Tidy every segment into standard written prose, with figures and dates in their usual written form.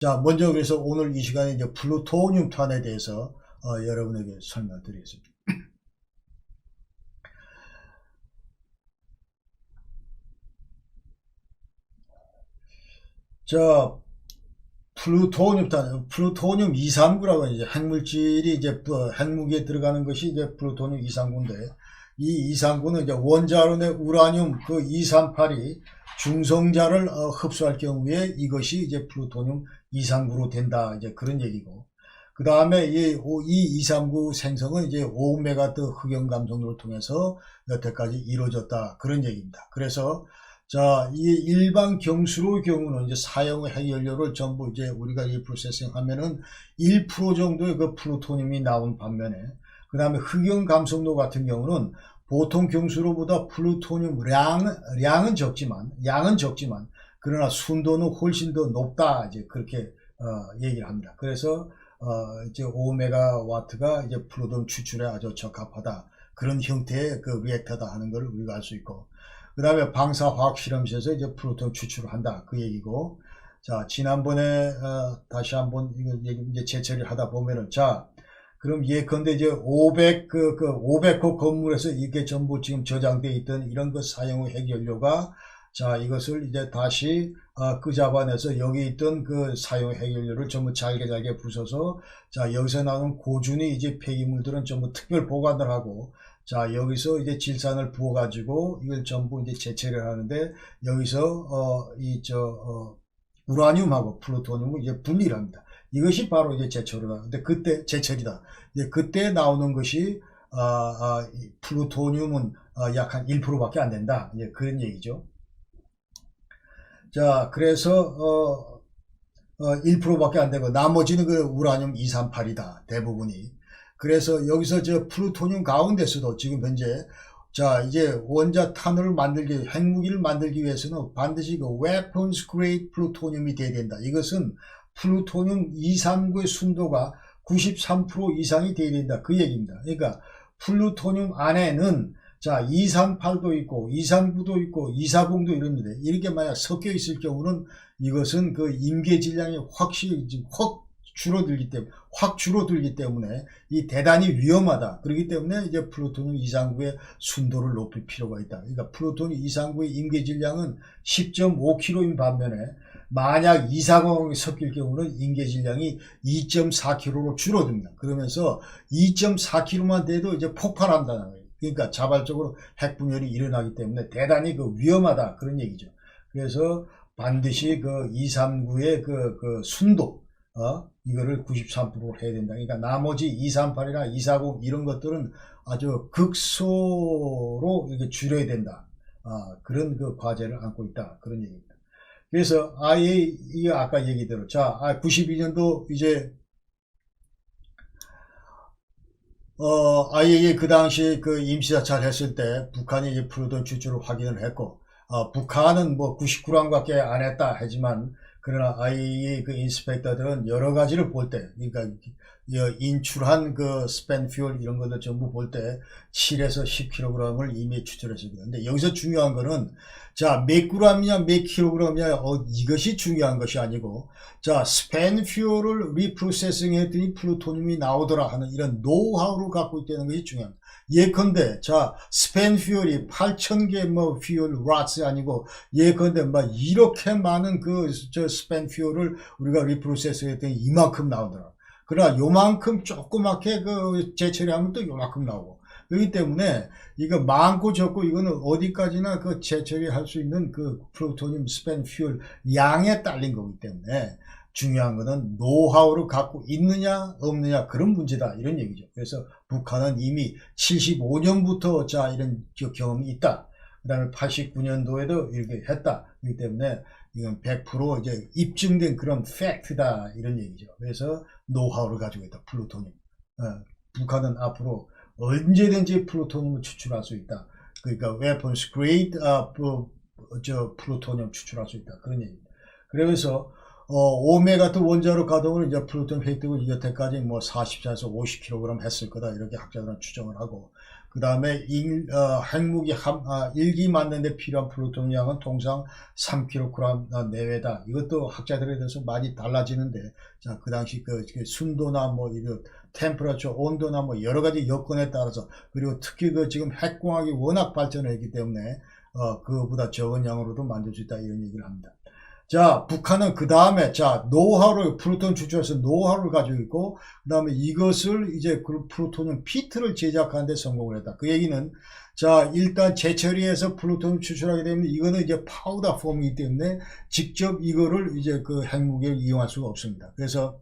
자, 먼저 그래서 오늘 이 시간에 이제 플루토늄탄에 대해서 여러분에게 설명드리겠습니다. 자, 플루토늄 239라고 이제 핵물질이 이제 핵무기에 들어가는 것이 이제 플루토늄 239인데 이 239는 이제 원자론의 우라늄 그 238이 중성자를 흡수할 경우에 이것이 이제 플루토늄 239로 된다 이제 그런 얘기고 그 다음에 이 239 생성은 이제 5메가트 흑연감속로를 통해서 여태까지 이루어졌다 그런 얘기입니다. 그래서 자, 이 일반 경수로의 경우는 이제 사용 핵연료를 전부 이제 우리가 이 프로세싱 하면은 1% 정도의 그 플루토늄이 나온 반면에 그 다음에 흑연 감속로 같은 경우는 보통 경수로보다 플루토늄 양은 적지만 그러나 순도는 훨씬 더 높다 이제 그렇게 얘기를 합니다. 그래서 이제 5메가와트가 이제 플루토늄 추출에 아주 적합하다 그런 형태의 그 리액터다 하는 걸 우리가 알 수 있고 그 다음에 방사화학 실험실에서 이제 플루토늄 추출을 한다 그 얘기고 자 지난번에 다시 한번 이거 이제 재처리를 하다 보면은 자 그럼 예컨대 이제 500호 건물에서 이게 전부 지금 저장되어 있던 이런 그 사용 핵연료가 자 이것을 이제 다시 끄잡아내서 여기 있던 그 사용 핵연료를 전부 잘게 부숴서 자 여기서 나오는 고준위 이제 폐기물들은 전부 특별 보관을 하고 자 여기서 이제 질산을 부어 가지고 이걸 전부 이제 재처리를 하는데 여기서 우라늄하고 플루토늄을 이제 분리를 합니다. 이것이 바로 이제 제철이다. 근데 그때 제철이다. 이제 그때 나오는 것이 플루토늄은 약 한 1%밖에 안 된다. 이제 그런 얘기죠. 자, 그래서 1%밖에 안 되고 나머지는 그 우라늄 238이다. 대부분이. 그래서 여기서 저 플루토늄 가운데서도 지금 현재 자 이제 원자 탄호를 만들기 핵무기를 만들기 위해서는 반드시 그 weapons grade 플루토늄이 돼야 된다. 이것은 플루토늄 239의 순도가 93% 이상이 돼야 된다. 그 얘기입니다. 그러니까 플루토늄 안에는 자 238도 있고 239도 있고 240도 이런데 이렇게 만약 섞여 있을 경우는 이것은 그 임계 질량이 확 줄어들기 때문에 이 대단히 위험하다. 그렇기 때문에 이제 플루토늄 239의 순도를 높일 필요가 있다. 그러니까 플루토늄 239의 임계 질량은 10.5kg인 반면에 만약 240이 섞일 경우는 임계 질량이 2.4kg로 줄어듭니다. 그러면서 2.4kg만 돼도 이제 폭발한다는 거예요. 그러니까 자발적으로 핵분열이 일어나기 때문에 대단히 그 위험하다 그런 얘기죠. 그래서 반드시 그 239의 그 순도 이거를 93%로 해야 된다. 그러니까 나머지 238이나 240 이런 것들은 아주 극소로 이렇게 줄여야 된다. 그런 그 과제를 안고 있다. 그런 얘기입니다. 그래서 이게 아까 얘기대로 자 92년도 이제 IAEA 그 당시 그 임시사찰 했을 때 북한이 이제 플루토늄 추출을 확인을 했고 북한은 뭐 99g밖에 안 했다 하지만 그러나 IAEA 그 인스펙터들은 여러 가지를 볼 때 그러니까 인출한 그 스펜 퓨얼 이런 것들 전부 볼 때 7에서 10kg을 이미 추출했습니다. 근데 여기서 중요한 거는 자 몇 g이냐 몇 kg이냐 이것이 중요한 것이 아니고 자 스펜 퓨얼을 리프로세싱 했더니 플루토늄이 나오더라 하는 이런 노하우를 갖고 있다는 것이 중요합니다. 예컨대 자 스펜 퓨얼이 8,000개 뭐 퓨얼 왓이 아니고 예컨대 막 이렇게 많은 그 스펜 퓨얼을 우리가 리프로세싱 했더니 이만큼 나오더라. 그러나 요만큼 조그맣게 그 재처리하면 또 요만큼 나오고 그렇기 때문에 이거 많고 적고 이거는 어디까지나 그 재처리할 수 있는 그 플루토늄 스펜 퓨얼 양에 딸린 거기 때문에 중요한 거는 노하우를 갖고 있느냐 없느냐 그런 문제다 이런 얘기죠. 그래서 북한은 이미 75년부터 자 이런 경험이 있다. 그 다음에 89년도에도 이렇게 했다. 그렇기 때문에 이건 100% 이제 입증된 그런 팩트다 이런 얘기죠. 그래서 노하우를 가지고 있다. 플루토늄. 북한은 앞으로 언제든지 플루토늄을 추출할 수 있다. 그러니까 weapons grade 플루토늄 추출할 수 있다. 그런 얘기입니다. 그래서 5메가트 원자로 가동을 이제 플루토늄 획득을 여태까지 뭐 44에서 50kg 했을 거다 이렇게 학자들은 추정을 하고 그 다음에 핵무기 1기 만드는데 필요한 플루토늄 양은 통상 3kg 내외다. 이것도 학자들에 대해서 많이 달라지는데, 자, 그 당시 그 순도나 뭐 이런 템퍼러처, 온도나 뭐 여러 가지 여건에 따라서, 그리고 특히 그 지금 핵공학이 워낙 발전했기 때문에 그거보다 적은 양으로도 만들 수 있다, 이런 얘기를 합니다. 자, 북한은 그 다음에, 자, 노하우를, 플루토늄 추출해서 노하우를 가지고 있고, 그 다음에 이것을 이제 그 플루토늄 피트를 제작하는데 성공을 했다. 그 얘기는, 자, 일단 재처리해서 플루토늄 추출하게 되면 이거는 이제 파우더 폼이기 때문에 직접 이거를 이제 그 핵무기를 이용할 수가 없습니다. 그래서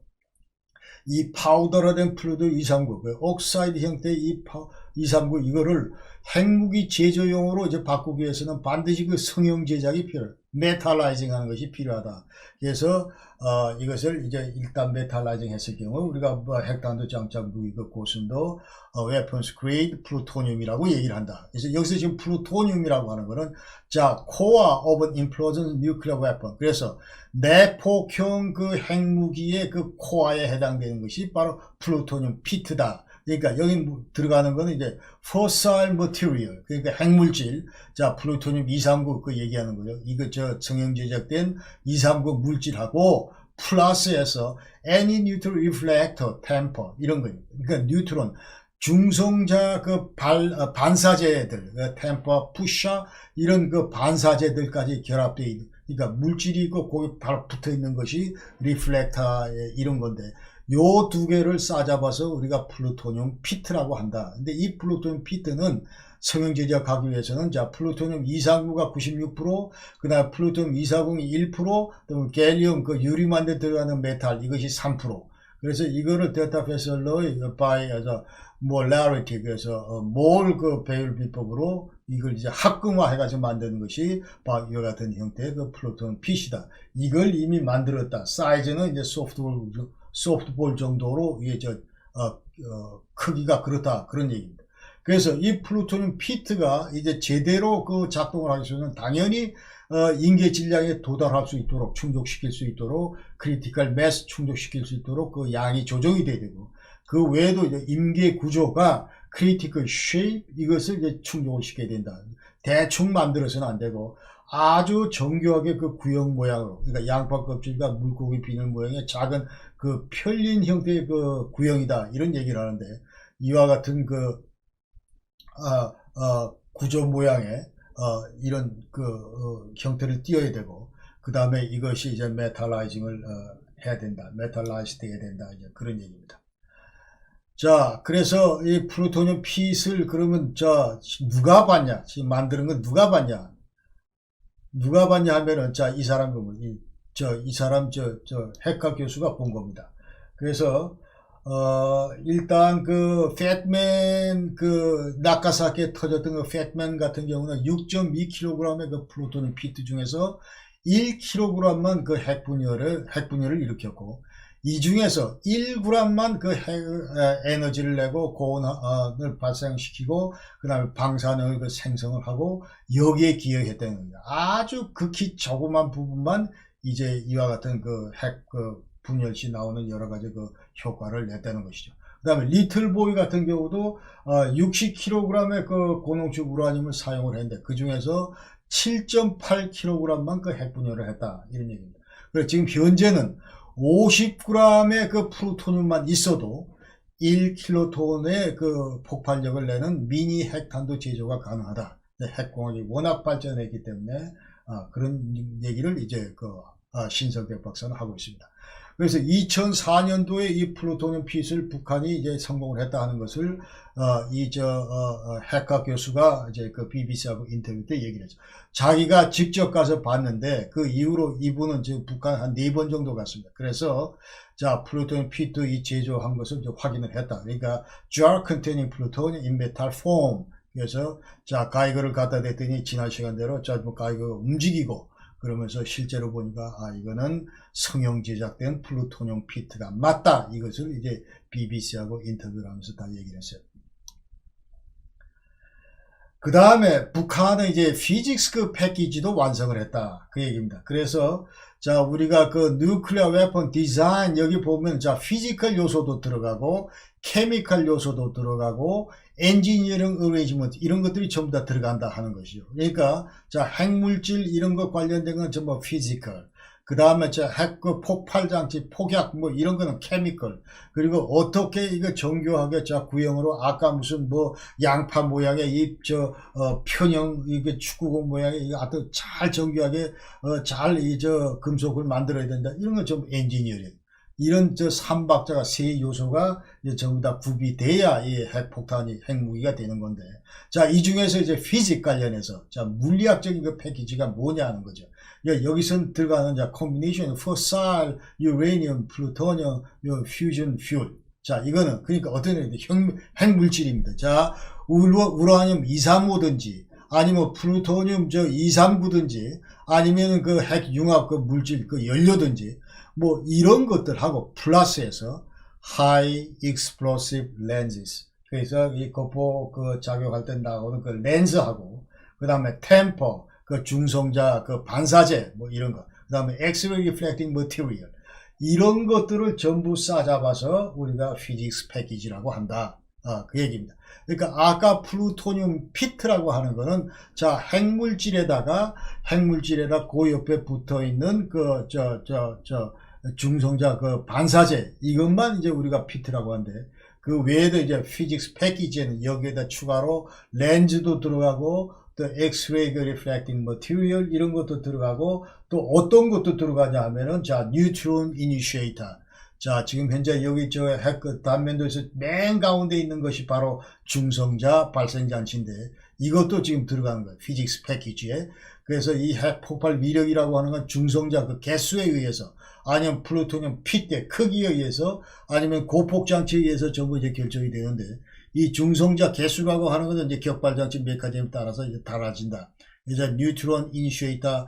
이 파우더로 된 플루토늄 239, 그 옥사이드 형태의 이 239, 이거를 핵무기 제조용으로 이제 바꾸기 위해서는 반드시 그 성형 제작이 필요해요. 메탈라이징 하는 것이 필요하다. 그래서 이것을 이제 일단 메탈라이징 했을 경우 우리가 뭐 핵탄두 장착 무기 그 고순도 weapons grade 플루토늄이라고 얘기를 한다. 그래서 여기서 지금 플루토늄이라고 하는 거는, 자, core of an implosion nuclear weapon. 그래서 내폭형 그 핵무기의 그 코어에 해당되는 것이 바로 플루토늄 피트다. 그러니까 여기 들어가는 거는 이제 fossil material, 그러니까 핵물질. 자, 플루토늄 239 그 얘기하는 거죠. 이거 저 성형 제작된 239 물질하고 플러스해서 any neutral reflector, temper 이런 거예요. 그러니까 뉴트론 중성자 그 반사제들, 템퍼, 푸셔 이런 그 반사제들까지 결합되어 있는, 그러니까 물질이 있고 거기 바로 붙어 있는 것이 리플렉터 이런 건데, 요 두 개를 싸잡아서 우리가 플루토늄 피트라고 한다. 근데 이 플루토늄 피트는 성형 제작하기 위해서는, 자, 플루토늄 239가 96%, 그 다음에 플루토늄 240이 1%, 또 갤리움 그 유리 만데 들어가는 메탈 이것이 3%. 그래서 이거를 데이터 패설로의 by molarity, 그래서 몰 그 배율 비법으로 이걸 이제 합금화 해가지고 만드는 것이 바로 이와 같은 형태의 그 플루토늄 핏이다. 이걸 이미 만들었다. 사이즈는 이제 소프트볼 정도로 이게 크기가 그렇다, 그런 얘기입니다. 그래서 이 플루토늄 피트가 이제 제대로 그 작동을 하기 위해서는 당연히 인계 질량에 도달할 수 있도록, 충족시킬 수 있도록, 크리티컬 매스 충족시킬 수 있도록 그 양이 조정이 돼야 되고, 그 외에도 이제 임계 구조가 크리티컬 쉐입, 이것을 이제 충족을 시켜야 된다. 대충 만들어서는 안 되고 아주 정교하게 그 구형 모양으로, 그러니까 양파 껍질과 물고기 비늘 모양의 작은 그 편린 형태의 그 구형이다, 이런 얘기를 하는데, 이와 같은 그 구조 모양의 이런 그 형태를 띄어야 되고, 그 다음에 이것이 이제 메탈라이징을 해야 된다, 메탈라이즈드 해야 된다, 이제 그런 얘기입니다. 자, 그래서 이 플루토늄 핏을 그러면 누가 봤냐? 지금 만드는 건 누가 봤냐? 누가 봤냐 하면은, 자, 이 사람 보면 이 사람 핵학 교수가 본 겁니다. 그래서 일단 그 팻맨 그 나가사키에 터졌던 그 팻맨 같은 경우는 6.2kg의 그 플루토늄 피트 중에서 1kg만 그 핵분열을 일으켰고, 이 중에서 1g만 그 에너지를 내고 고온을 발생시키고, 그 다음에 방사능을 그 생성을 하고 여기에 기여했다는 겁니다. 아주 극히 조그만 부분만 이제 이와 같은 그 핵 분열 시 나오는 여러 가지 그 효과를 냈다는 것이죠. 그 다음에 리틀보이 같은 경우도 60kg의 그 고농축 우라늄을 사용을 했는데, 그 중에서 7.8kg만 그 핵분열을 했다, 이런 얘기입니다. 그래서 지금 현재는 50g의 그 플루토늄만 있어도 1킬로톤의 그 폭발력을 내는 미니 핵탄두 제조가 가능하다. 핵공학이 워낙 발전했기 때문에 그런 얘기를 이제 신석대 박사는 하고 있습니다. 그래서 2004년도에 이 플루토늄 핏을 북한이 이제 성공을 했다 하는 것을 핵학 교수가 이제 그 BBC하고 인터뷰 때 얘기를 했죠. 자기가 직접 가서 봤는데 그 이후로 이분은 지금 북한 한 4번 정도 갔습니다. 그래서 자, 플루토늄 핏도 이 제조한 것을 이제 확인을 했다. 그러니까 jar containing plutonium in metal form. 그래서 자, 가이거를 갖다 댔더니 지난 시간대로 가이거가 움직이고, 그러면서 실제로 보니까 이거는 성형 제작된 플루토늄 피트가 맞다, 이것을 이제 BBC하고 인터뷰를 하면서 다 얘기를 했어요. 그 다음에 북한은 이제 피직스 그 패키지도 완성을 했다. 그 얘기입니다. 그래서 자, 우리가 그 뉴클리어 웨폰 디자인 여기 보면 자, 피지컬 요소도 들어가고 케미컬 요소도 들어가고 엔지니어링 어레이지먼트 이런 것들이 전부 다 들어간다 하는 것이죠. 그러니까 자, 핵물질 이런 것 관련된 건 전부 피지컬. 그 다음에 핵 그 폭발 장치, 폭약 뭐 이런 거는 케미컬. 그리고 어떻게 이거 정교하게 자 구형으로 아까 무슨 뭐 양파 모양의 이 편형 이게 축구공 모양의 이거 아주 잘 정교하게 잘 이 금속을 만들어야 된다. 이런 건 좀 엔지니어링. 이런 삼박자가 세 요소가 전부 다 구비돼야 이 핵폭탄이 핵무기가 되는 건데, 자, 이 중에서 이제 피직 관련해서 자 물리학적인 그 패키지가 뭐냐 하는 거죠. 여기선 들어가는 자 combination fossil, uranium, plutonium, fusion fuel. 자, 이거는 그러니까 어떤 핵물질입니다. 자, 우라늄 235든지 아니면 플루토늄 239든지 아니면 그 핵융합 그 물질 그 연료든지 뭐 이런 것들하고 플러스해서 high explosive lenses. 그래서 이 거포 그 작용할 때 나오는 그 렌즈하고 그 다음에 템퍼 그 중성자 그 반사제 뭐 이런 거, 그 다음에 X-ray reflecting material 이런 것들을 전부 싸잡아서 우리가 피직스 패키지라고 한다. 그 얘기입니다. 그러니까 아까 플루토늄 피트라고 하는 거는 자 핵물질에다 그 옆에 붙어 있는 그 중성자 그 반사제 이것만 이제 우리가 피트라고 하는데, 그 외에도 이제 피직스 패키지에는 여기에다 추가로 렌즈도 들어가고 또 엑스레이 리플렉팅 머티리얼 이런 것도 들어가고 또 어떤 것도 들어가냐 하면은 자 뉴트론 이니시에이터. 자, 지금 현재 여기 핵 단면도에서 맨 가운데 있는 것이 바로 중성자 발생장치인데 이것도 지금 들어가는 거예요. 피직스 패키지에. 그래서 이 핵 폭발 위력이라고 하는 건 중성자 그 개수에 의해서 아니면 플루토늄 핏대 크기에 의해서 아니면 고폭장치에 의해서 전부 이제 결정이 되는데, 이 중성자 개수라고 하는 것은 이제 격발장치 메커니즘에 따라서 이제 달라진다. 이제 뉴트론 이니시에이터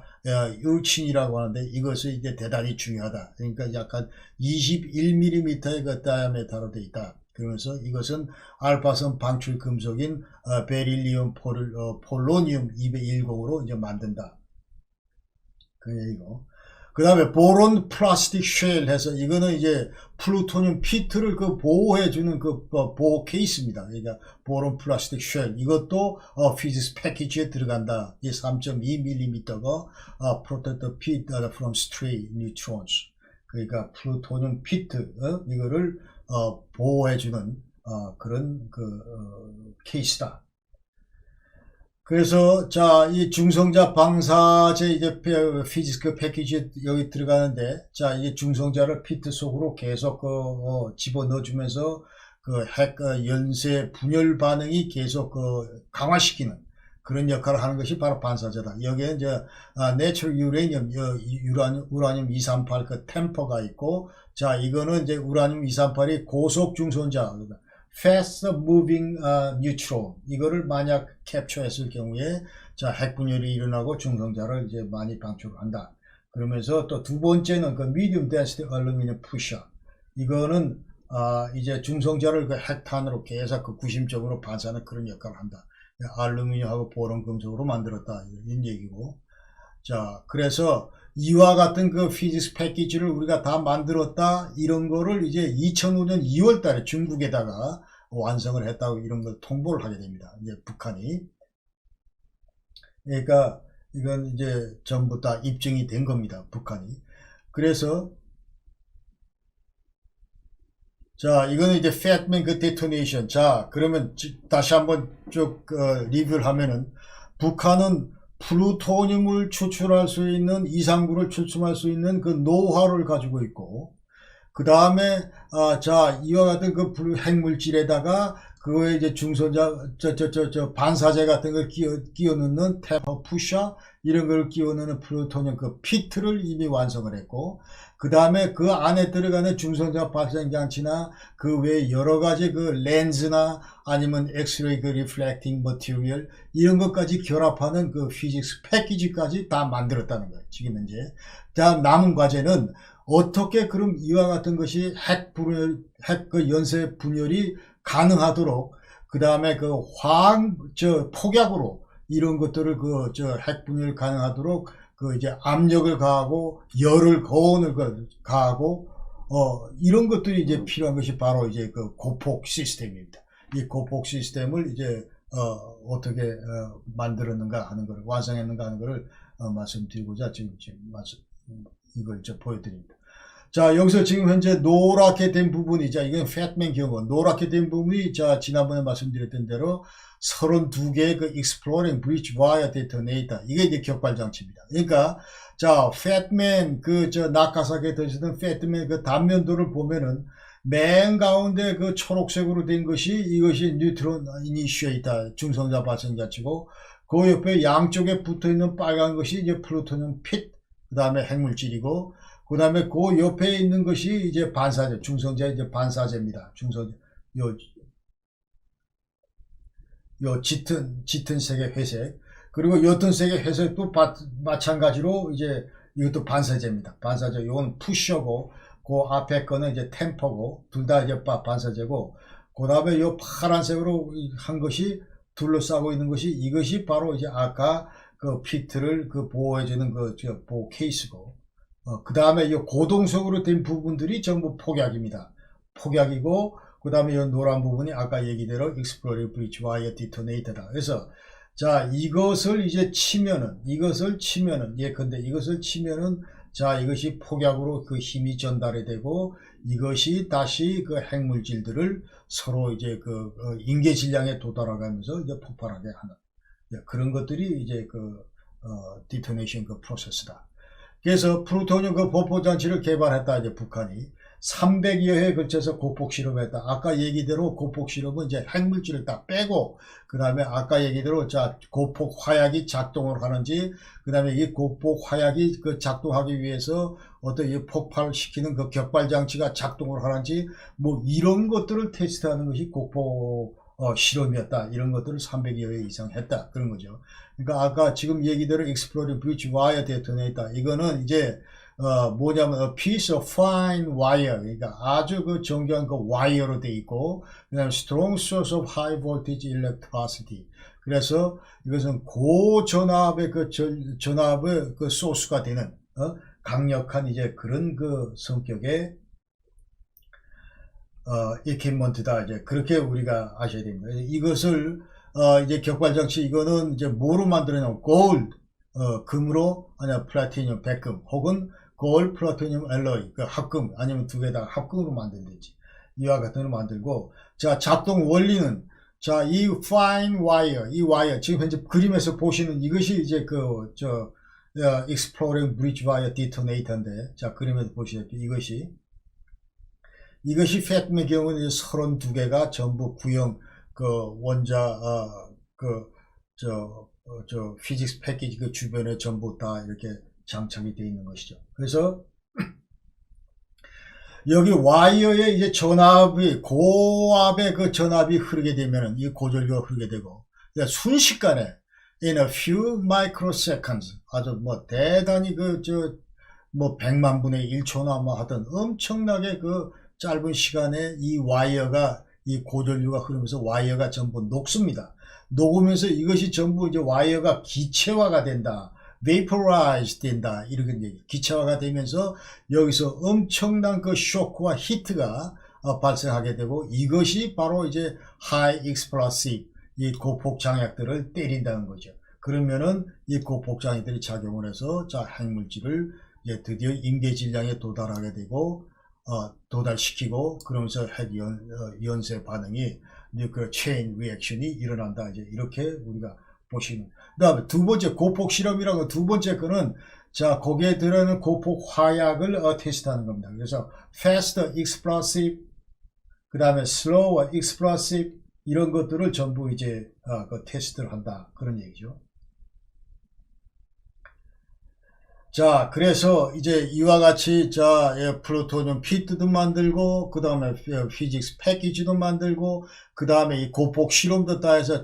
울친이라고 하는데 이것이 이제 대단히 중요하다. 그러니까 약간 21mm의 그 다이아메터로 되어 있다. 그러면서 이것은 알파선 방출 금속인 베릴리움 폴로니움 210으로 이제 만든다. 그 얘기고. 그 다음에 보론 플라스틱 쉘 해서 이거는 이제 플루토늄 피트를 그 보호해주는 그 보호 케이스입니다. 그러니까 보론 플라스틱 쉘 이것도 피직스 패키지에 들어간다. 이 3.2mm가 protect pit from stray neutrons. 그러니까 플루토늄 피트 이거를 보호해주는 그런 케이스다. 그래서 자, 이 중성자 방사제 이제 피직스 패키지 여기 들어가는데, 자, 이 중성자를 피트 속으로 계속 집어넣어 주면서 그 핵 연쇄 분열 반응이 계속 강화시키는 그런 역할을 하는 것이 바로 반사제다. 여기에 이제 내추럴 유레니엄 우라늄 238 그 템퍼가 있고, 자, 이거는 이제 우라늄 238이 고속 중성자 fast moving neutron 이거를 만약 캡처했을 경우에 자 핵분열이 일어나고 중성자를 이제 많이 방출한다. 그러면서 또 두 번째는 그 medium density aluminum pusher 이거는 이제 중성자를 그 핵탄으로 계속 그 구심점으로 반사하는 그런 역할을 한다. 알루미늄하고 보론 금속으로 만들었다 이런 얘기고. 자, 그래서 이와 같은 그 피직스 패키지를 우리가 다 만들었다 이런 거를 이제 2005년 2월 달에 중국에다가 완성을 했다고 이런 걸 통보를 하게 됩니다. 이제 북한이. 그러니까 이건 이제 전부 다 입증이 된 겁니다. 북한이. 그래서 자, 이거는 이제 Fatman 그 데토네이션. 자, 그러면 다시 한번 쭉 리뷰를 하면은 북한은 플루토늄을 추출할 수 있는 이상구를 추출할 수 있는 그 노하우를 가지고 있고, 그 다음에 자 이와 같은 그 핵물질에다가 그거에 이제 중성자 반사제 같은 걸 끼워 넣는 템퍼 푸셔 이런 걸 끼워 넣는 플루토늄 그 피트를 이미 완성을 했고, 그 다음에 그 안에 들어가는 중성자 발생 장치나 그 외에 여러 가지 그 렌즈나 아니면 엑스레이 그 리플렉팅 머티리얼 이런 것까지 결합하는 그 피직스 패키지까지 다 만들었다는 거예요. 지금 현재. 다음 남은 과제는 어떻게 그럼 이와 같은 것이 핵 그 연쇄 분열이 가능하도록 그 다음에 그 폭약으로 이런 것들을 핵분열 가능하도록 이제 압력을 가하고 열을 거온을 가하고 이런 것들이 이제 필요한 것이 바로 이제 그 고폭 시스템입니다. 이 고폭 시스템을 이제 어떻게 만들었는가 하는 것을 완성했는가 하는 것을 말씀드리고자 지금 이걸 보여드립니다. 자, 여기서 지금 현재 노랗게 된 부분이, 자, 이건 팻맨 경우, 노랗게 된 부분이, 자, 지난번에 말씀드렸던 대로 32개의 그 Exploring Bridge Wire Detonator, 이게 이제 격발장치입니다. 그러니까, 자, 팻맨, 나카사키에 터지던 팻맨 그 단면도를 보면은, 맨 가운데 그 초록색으로 된 것이, 이것이 뉴트론 이니시에이터, 중성자 발생자치고, 그 옆에 양쪽에 붙어 있는 빨간 것이 이제 플루토늄 핏, 그 다음에 핵물질이고, 그 다음에 그 옆에 있는 것이 이제 반사제, 중성자 이제 반사제입니다. 중성자, 요 짙은 색의 회색. 그리고 옅은 색의 회색도 마찬가지로 이제 이것도 반사제입니다. 반사제, 요건 푸셔고, 그 앞에 거는 이제 템퍼고, 둘 다 이제 반사제고, 그 다음에 요 파란색으로 한 것이 둘러싸고 있는 것이 이것이 바로 이제 아까 그 피트를 보호해주는 보호 케이스고, 그 다음에 이 고동석으로 된 부분들이 전부 폭약입니다. 폭약이고, 그 다음에 이 노란 부분이 아까 얘기대로 Exploring Bridge Wire Detonator다. 그래서, 자, 이것을 이제 치면은, 예컨대 이것을 치면은, 자, 이것이 폭약으로 그 힘이 전달이 되고, 이것이 다시 그 핵물질들을 서로 이제 인계 질량에 도달하면서 이제 폭발하게 하는, 그런 것들이 이제 디토네이션 프로세스다. 그래서 플루토늄 보포장치를 개발했다, 이제 북한이. 300여 회에 걸쳐서 고폭 실험했다. 아까 얘기대로 고폭 실험은 이제 핵물질을 딱 빼고, 그 다음에 아까 얘기대로, 자, 고폭 화약이 작동을 하는지, 그 다음에 이 고폭 화약이 작동하기 위해서 어떤 이 폭발시키는 그 격발장치가 작동을 하는지, 뭐 이런 것들을 테스트하는 것이 고폭 실험이었다. 이런 것들을 300여 회 이상 했다. 그런 거죠. 그러니까 아까 지금 얘기대로 Exploring Bridge Wire Detonator, 이거는 이제 뭐냐면 a piece of fine wire, 그러니까 아주 정교한 와이어로 돼 있고, 그다음에 strong source of high voltage electricity. 그래서 이것은 고전압의 전압의 소스가 되는 강력한 이제 그런 성격의 equipment다. 이제 그렇게 우리가 아셔야 됩니다. 이것을 이제 격발장치, 이거는 이제 뭐로 만들어냐면 골드, 금으로, 아니면 플라티늄, 백금, 혹은 골, 플라티늄, 알로이, 합금, 아니면 두 개 다 합금으로 만들든지, 이와 같은 걸 만들고, 자, 작동 원리는, 자, 이 fine wire, 이 와이어, 지금 현재 그림에서 보시는 이것이 이제 Exploring Bridge Wire Detonator인데, 자, 그림에서 보시다시피 이것이 팻맨의 경우는 32개가 전부 구형, 피직스 패키지 주변에 전부 다 이렇게 장착이 되어 있는 것이죠. 그래서 여기 와이어에 이제 전압이, 고압의 전압이 흐르게 되면은 이 고전류가 흐르게 되고, 순식간에 in a few microseconds, 아주 뭐 대단히 100만 분의 1초나 뭐 하던 엄청나게 짧은 시간에 이 와이어가, 이 고전류가 흐르면서 와이어가 전부 녹습니다. 녹으면서 이것이 전부 이제 와이어가 기체화가 된다. vaporize 된다. 이런 얘기. 기체화가 되면서 여기서 엄청난 쇼크와 히트가 발생하게 되고, 이것이 바로 이제 high explosive, 이 고폭 장약들을 때린다는 거죠. 그러면은 이 고폭 장약들이 작용을 해서, 자, 핵물질을 이제 드디어 임계 질량에 도달하게 되고, 도달시키고, 그러면서 핵 연쇄 반응이, 그 체인 리액션이 일어난다. 이제 이렇게 우리가 보시면. 그 다음에 두 번째 고폭 실험이라고, 두 번째 거는, 자, 거기에 들어있는 고폭 화약을 테스트하는 겁니다. 그래서 faster explosive, 그 다음에 slower explosive, 이런 것들을 전부 이제 테스트를 한다. 그런 얘기죠. 자, 그래서 이제 이와 같이, 자, 플루토늄 피트도 만들고, 그 다음에 피직스 패키지도 만들고, 그 다음에 이 고폭 실험도 다 해서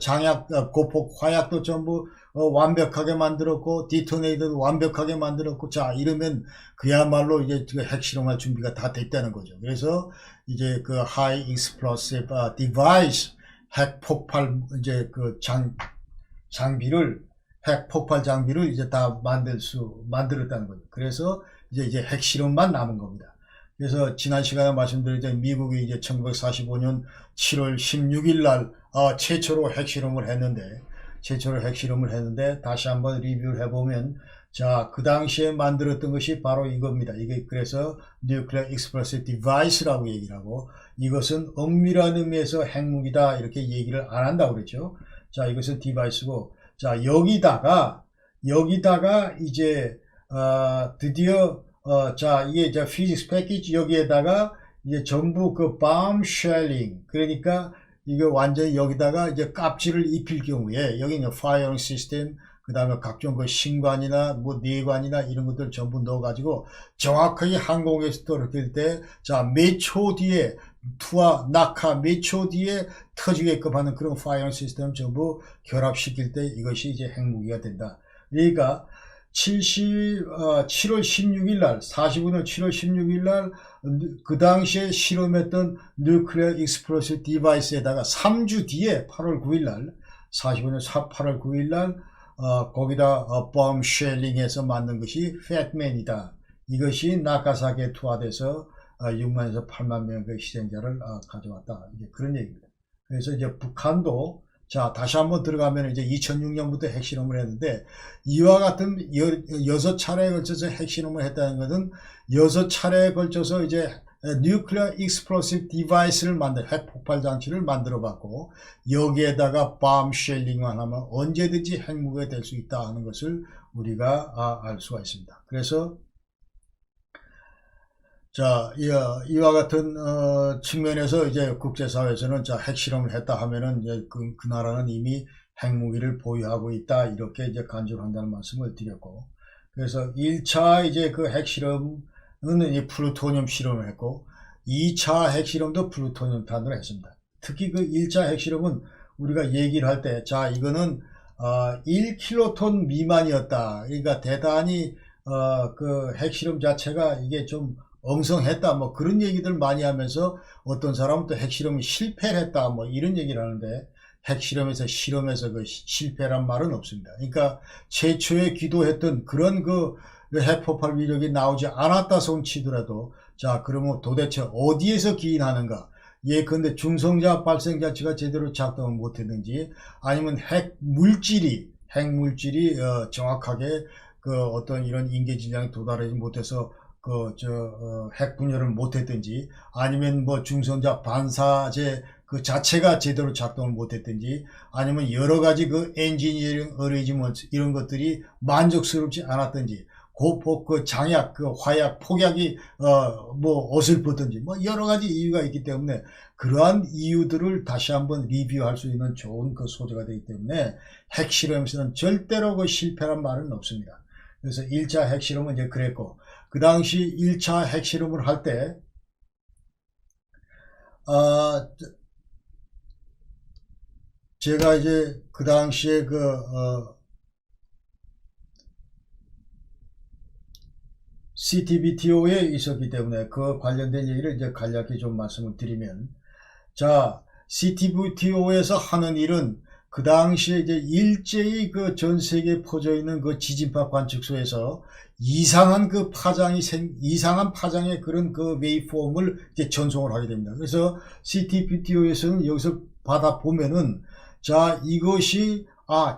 고폭 화약도 전부 완벽하게 만들었고, 디토네이터도 완벽하게 만들었고, 자, 이러면 그야말로 이제 핵실험할 준비가 다 됐다는 거죠. 그래서 이제 high explosive device, 핵 폭발 이제 그 장비를 핵 폭발 장비를 이제 다 만들었다는 거죠. 그래서 이제 핵실험만 남은 겁니다. 그래서 지난 시간에 말씀드렸던 미국이 이제 1945년 7월 16일 날 최초로 핵실험을 했는데 다시 한번 리뷰를 해보면 자, 그 당시에 만들었던 것이 바로 이겁니다. 이게 그래서 Nuclear Explosive Device라고 얘기를 하고 이것은 엄밀한 의미에서 핵무기다 이렇게 얘기를 안 한다고 그랬죠. 자, 이것은 디바이스고 자, 여기다가 이제 드디어 자, 이게 이제 피직스 패키지 여기에다가 이제 전부 그 bomb shelling 그러니까 이거 완전히 여기다가 이제 깝지를 입힐 경우에 여기 이제 firing system 그 다음에 각종 그 신관이나 뭐 내관이나 이런 것들 전부 넣어가지고 정확하게 항공에서 떨어질 때 자, 몇 초 뒤에 투하, 낙하 몇 초 뒤에 터지게끔 하는 그런 파이어 시스템 전부 결합시킬 때 이것이 이제 핵무기가 된다. 그러니까 7월 16일 날, 45년 7월 16일 날 그 당시에 실험했던 Nuclear Explosive Device에다가 3주 뒤에 8월 9일 날, 45년 8월 9일 날 거기다 bomb shelling해서 만든 것이 Fatman이다. 이것이 나가사키에 투하돼서 6만에서 8만 명의 희생자를 가져왔다. 이제 그런 얘기입니다. 그래서 이제 북한도 자 다시 한번 들어가면 이제 2006년부터 핵실험을 했는데 이와 같은 6차례에 걸쳐서 핵실험을 했다는 것은 6차례에 걸쳐서 이제 Nuclear Explosive Device를 만들 핵폭발 장치를 만들어 봤고 여기에다가 bomb shelling만 하면 언제든지 핵무기가 될 수 있다 하는 것을 우리가 알 수가 있습니다. 그래서 자, 이와 같은 측면에서 이제 국제사회에서는 자 핵실험을 했다 하면은 이제 그 나라는 이미 핵무기를 보유하고 있다 이렇게 이제 간주한다는 말씀을 드렸고, 그래서 1차 이제 그 핵실험은 이제 플루토늄 실험을 했고, 2차 핵실험도 플루토늄 탄으로 했습니다. 특히 그 1차 핵실험은 우리가 얘기를 할 때, 자 이거는 1킬로톤 미만이었다. 그러니까 대단히 그 핵실험 자체가 이게 좀 엉성했다 뭐 그런 얘기들 많이 하면서 어떤 사람은 또 핵실험이 실패를 했다 뭐 이런 얘기를 하는데 핵실험에서 실험에서 그 실패란 말은 없습니다. 그러니까 최초에 기도했던 그런 그 핵폭발 위력이 나오지 않았다 손치더라도 자 그러면 도대체 어디에서 기인하는가, 근데 중성자 발생 자체가 제대로 작동을 못했는지 아니면 핵물질이 정확하게 그 어떤 이런 인계질량에 도달하지 못해서 핵 분열을 못했든지 아니면 뭐 중성자 반사제 그 자체가 제대로 작동을 못했든지 아니면 여러 가지 그 엔지니어링 어레이지먼트 이런 것들이 만족스럽지 않았든지 그 장약 그 화약 폭약이 뭐 어설펐든지 뭐 여러 가지 이유가 있기 때문에 그러한 이유들을 다시 한번 리뷰할 수 있는 좋은 그 소재가 되기 때문에 핵실험에서는 절대로 그 실패란 말은 없습니다. 그래서 1차 핵실험은 이제 그랬고, 그 당시 1차 핵실험을 할 때, 제가 이제 그 당시에 CTBTO에 있었기 때문에 그 관련된 얘기를 이제 간략히 좀 말씀을 드리면, 자, CTBTO에서 하는 일은 그 당시에 이제 일제히 그 전 세계에 퍼져 있는 그 지진파 관측소에서 이상한 파장의 그런 그 웨이폼을 이제 전송을 하게 됩니다. 그래서 CTBTO에서는 여기서 받아보면은 자, 이것이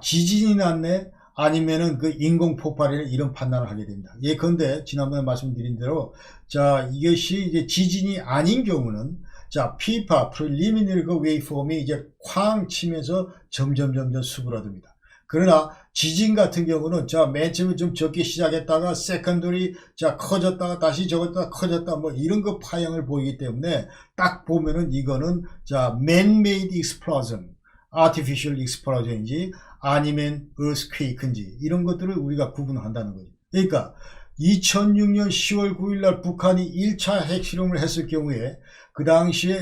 지진이 났네 아니면은 그 인공 폭발이나 이런 판단을 하게 됩니다. 예컨대 지난번에 말씀드린 대로 자, 이것이 이제 지진이 아닌 경우는 자, 피파 프리리미너리 그 웨이폼이 이제 쾅 치면서 점점 수그러듭니다. 그러나 지진 같은 경우는 자, 맨 처음에 좀 적게 시작했다가 세컨더리 자 커졌다가 다시 적었다가 커졌다 뭐 이런 거 파형을 보이기 때문에 딱 보면은 이거는 자, man-made explosion, artificial explosion인지 아니면 earthquake인지 이런 것들을 우리가 구분한다는 거죠. 그러니까 2006년 10월 9일 날 북한이 1차 핵실험을 했을 경우에 그 당시에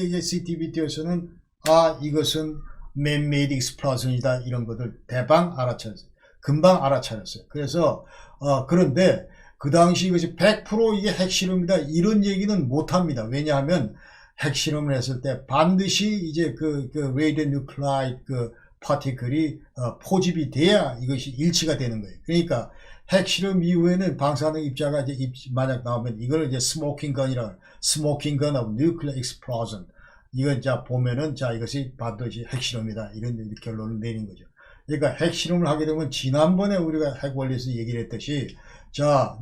이제 CTBT에서는 이것은 man-made explosion이다 이런 것들 금방 알아차렸어요. 그래서 그런데 그 당시 이것이 100% 이게 핵실험이다 이런 얘기는 못합니다. 왜냐하면 핵실험을 했을 때 반드시 이제 그 레이디오 뉴클라이드 파티클이 포집이 돼야 이것이 일치가 되는 거예요. 그러니까 핵실험 이후에는 방사능 입자가 이제 만약 나오면 이걸 이제 스모킹 건이라고, 스모킹 건 of nuclear explosion. 이건 자 보면은 자 이것이 반드시 핵실험이다, 이런 결론을 내린 거죠. 그러니까 핵실험을 하게 되면 지난번에 우리가 핵원리에서 얘기를 했듯이 자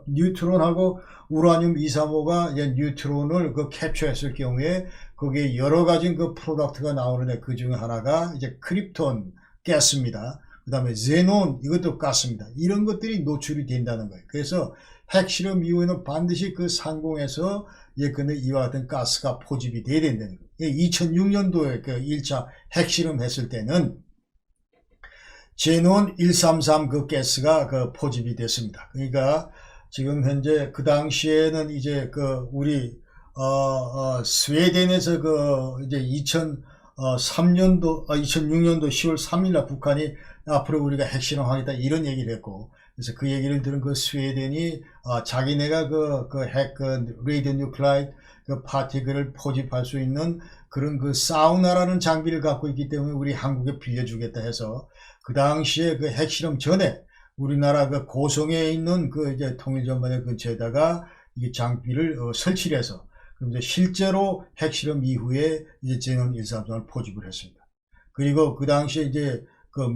뉴트론하고 우라늄 235가 이제 뉴트론을 캡처했을 경우에 거기에 여러 가지 프로덕트가 나오는데 그 중에 하나가 이제 크립톤 가스입니다. 그 다음에 제논, 이것도 가스입니다. 이런 것들이 노출이 된다는 거예요. 그래서 핵실험 이후에는 반드시 그 상공에서 예컨대 이와 같은 가스가 포집이 돼야 된다는 거예요. 2006년도에 그 1차 핵실험 했을 때는 제논 133 가스가 포집이 됐습니다. 그러니까 지금 현재 그 당시에는 이제 우리 스웨덴에서 이제 2006년도 10월 3일날 북한이 앞으로 우리가 핵실험하겠다 이런 얘기를 했고, 그래서 그 얘기를 들은 스웨덴이 자기네가 레이디오 뉴클라이드 파티클을 포집할 수 있는 그런 사우나라는 장비를 갖고 있기 때문에 우리 한국에 빌려주겠다 해서 그 당시에 핵실험 전에 우리나라 고성에 있는 이제 통일전반의 근처에다가 이 장비를 설치를 해서 그럼 이제 실제로 핵실험 이후에 이제 제논 133을 포집을 했습니다. 그리고 그 당시에 이제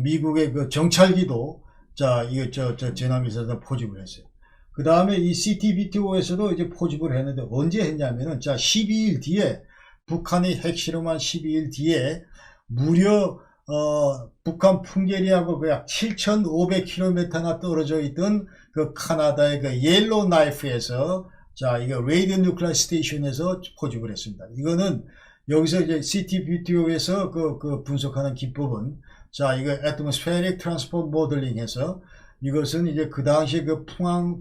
미국의 정찰기도 자 이거 제논 133 포집을 했어요. 그 다음에 이 CTBTO에서도 이제 포집을 했는데 언제 했냐면은 자 12일 뒤에 북한이 핵실험한 12일 뒤에 무려 북한 풍계리하고 약 7,500km나 떨어져 있던 카나다의 옐로우 나이프에서 자 이거 레이디오 뉴클라이드 스테이션에서 포집을 했습니다. 이거는 여기서 이제 CTBTO에서 분석하는 기법은 자 이거 atmospheric transport modeling해서 이것은 이제 그 당시에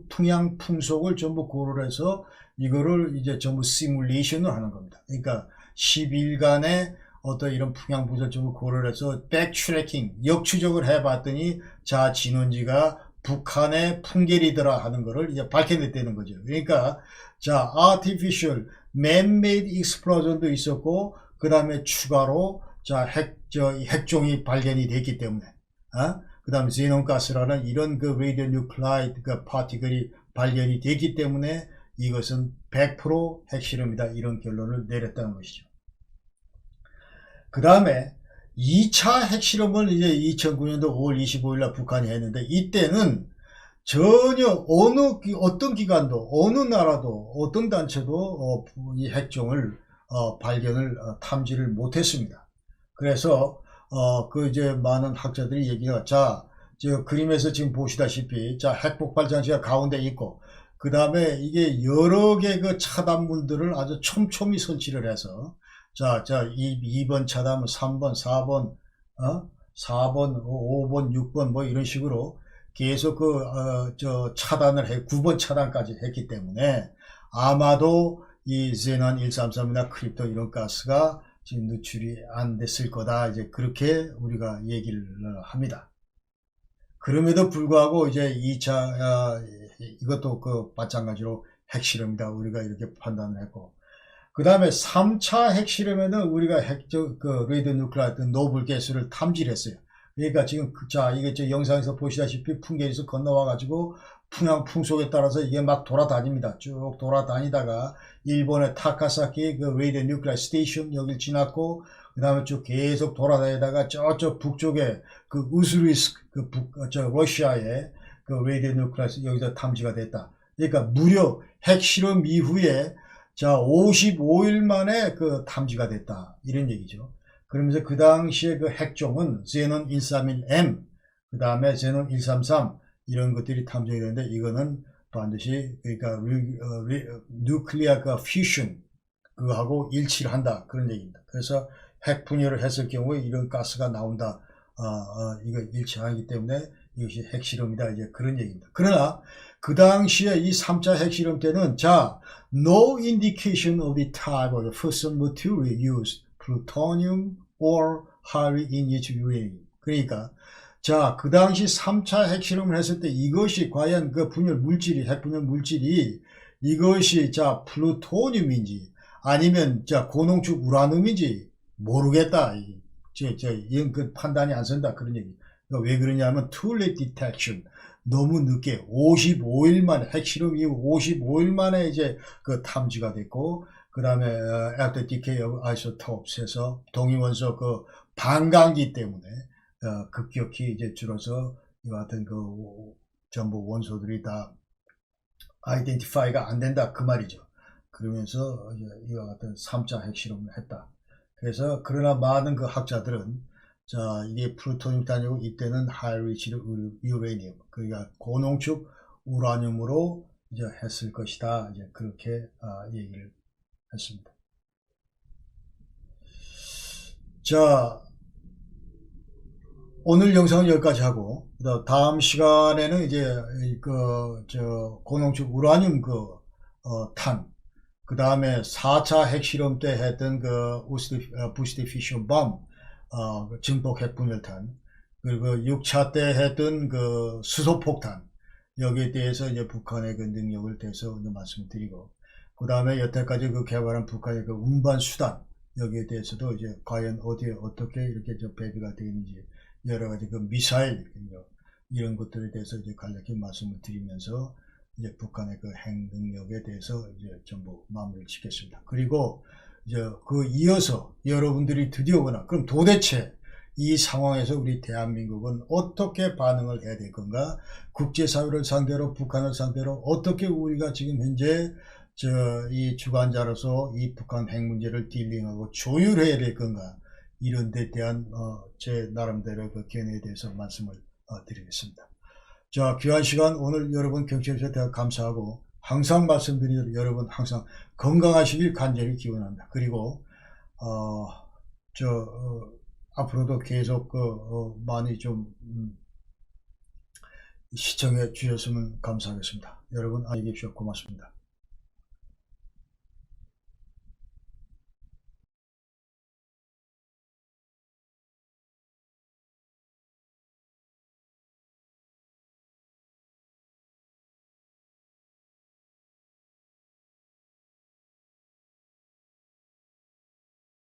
풍향 풍속을 전부 고려를 해서 이거를 이제 전부 시뮬레이션을 하는 겁니다. 그러니까 10일간의 어떤 이런 풍향 분석을 전부 고려를 해서 백트래킹 역추적을 해봤더니 자 진원지가 북한의 풍계리더라 하는 거를 이제 밝혀냈다는 거죠. 그러니까 자 artificial man-made explosion도 있었고 그 다음에 추가로 자 핵종이 발견이 됐기 때문에 그 다음에 제논가스라는 이런 레이디오 뉴클라이드 파티클이 발견이 됐기 때문에 이것은 100% 핵실험이다, 이런 결론을 내렸다는 것이죠. 그 다음에 2차 핵실험을 이제 2009년도 5월 25일날 북한이 했는데 이때는 전혀 어떤 기관도 어느 나라도 어떤 단체도 이 핵종을 발견을 탐지를 못했습니다. 그래서 이제 많은 학자들이 얘기가 자 그림에서 지금 보시다시피 자 핵폭발 장치가 가운데 있고 그 다음에 이게 여러 개 차단물들을 아주 촘촘히 설치를 해서 자 2번 차단, 3번, 4번, 4번, 5번, 6번 뭐 이런 식으로 계속 차단을 해 9번 차단까지 했기 때문에 아마도 이 제논 133이나 크립톤 이런 가스가 지금 누출이 안 됐을 거다, 이제 그렇게 우리가 얘기를 합니다. 그럼에도 불구하고 이제 2차 이것도 마찬가지로 핵실험이다, 우리가 이렇게 판단을 했고, 그 다음에 3차 핵실험에는 우리가 레이디오 뉴클라이드 노블 가스를 탐지를 했어요. 그러니까 지금 자 이게 영상에서 보시다시피 풍계에서 건너와 가지고 풍향 풍속에 따라서 이게 막 돌아다닙니다. 쭉 돌아다니다가 일본의 타카사키 레이디오 뉴클라이드 스테이션 여기를 지났고 그 다음에 쭉 계속 돌아다니다가 저쪽 북쪽에 우스리스크 러시아의 레이디오 뉴클라이드 여기서 탐지가 됐다. 그러니까 무려 핵실험 이후에 자 55일 만에 탐지가 됐다, 이런 얘기죠. 그러면서 그 당시에 핵종은 제논 131M 그 다음에 제논 133 이런 것들이 탐지가 되는데 이거는 반드시 그러니까 뉴클리아 퓨전 그거하고 일치를 한다, 그런 얘기입니다. 그래서 핵 분열을 했을 경우에 이런 가스가 나온다, 이거 일치하기 때문에 이것이 핵실험이다, 이제 그런 얘기입니다. 그러나 그 당시에 이 3차 핵실험 때는 자 no indication of the type of the fissile material used, plutonium or highly enriched uranium. 그러니까 자 그 당시 3차 핵실험을 했을 때 이것이 과연 핵분열 물질이 이것이 자 플루토늄인지 아니면 고농축 우라늄인지 모르겠다. 이건 그 판단이 안 선다. 그런 얘기. 그러니까 왜 그러냐면 too late detection. 너무 늦게 55일 만에 핵실험 이후 55일 만에 이제 그 탐지가 됐고, 그 다음에 after decay of isotopes에서 동위원소 그 반감기 때문에 급격히 이제 줄어서 이와 같은 그 전부 원소들이 다 아이덴티파이가 안 된다 그 말이죠. 그러면서 이와 같은 3차 핵실험을 했다. 그래서 그러나 많은 그 학자들은 이게 플루토늄도 아니고 이때는 하이리치 유레니움, 그러니까 고농축 우라늄으로 이제 했을 것이다. 이제 그렇게 얘기를 했습니다. 자, 오늘 영상은 여기까지 하고, 다음 시간에는 이제 고농축 우라늄 탄, 그 다음에 4차 핵실험 때 했던 부스트 피션 범, 증폭 핵분열탄, 그리고 6차 때 했던 수소폭탄, 여기에 대해서 이제 북한의 그 능력을 대해서 말씀드리고, 그 다음에 여태까지 개발한 북한의 운반 수단, 여기에 대해서도 이제 과연 어디에 어떻게 이렇게 배비가 되어 있는지, 여러 가지 미사일, 이런 것들에 대해서 이제 간략히 말씀을 드리면서, 이제 북한의 핵 능력에 대해서 이제 전부 마무리를 짓겠습니다. 그리고 이제 이어서 여러분들이 드디어 그럼 도대체 이 상황에서 우리 대한민국은 어떻게 반응을 해야 될 건가? 국제사회를 상대로, 북한을 상대로 어떻게 우리가 지금 현재 이 주관자로서 이 북한 핵 문제를 딜링하고 조율해야 될 건가? 이런 데 대한 제 나름대로 견해에 대해서 말씀을 드리겠습니다. 자, 귀한 시간 오늘 여러분 경청해주셔서 대단히 감사하고, 항상 말씀드리는 여러분 항상 건강하시길 간절히 기원합니다. 그리고 앞으로도 계속 많이 좀 시청해 주셨으면 감사하겠습니다. 여러분 안녕히 계십시오. 고맙습니다.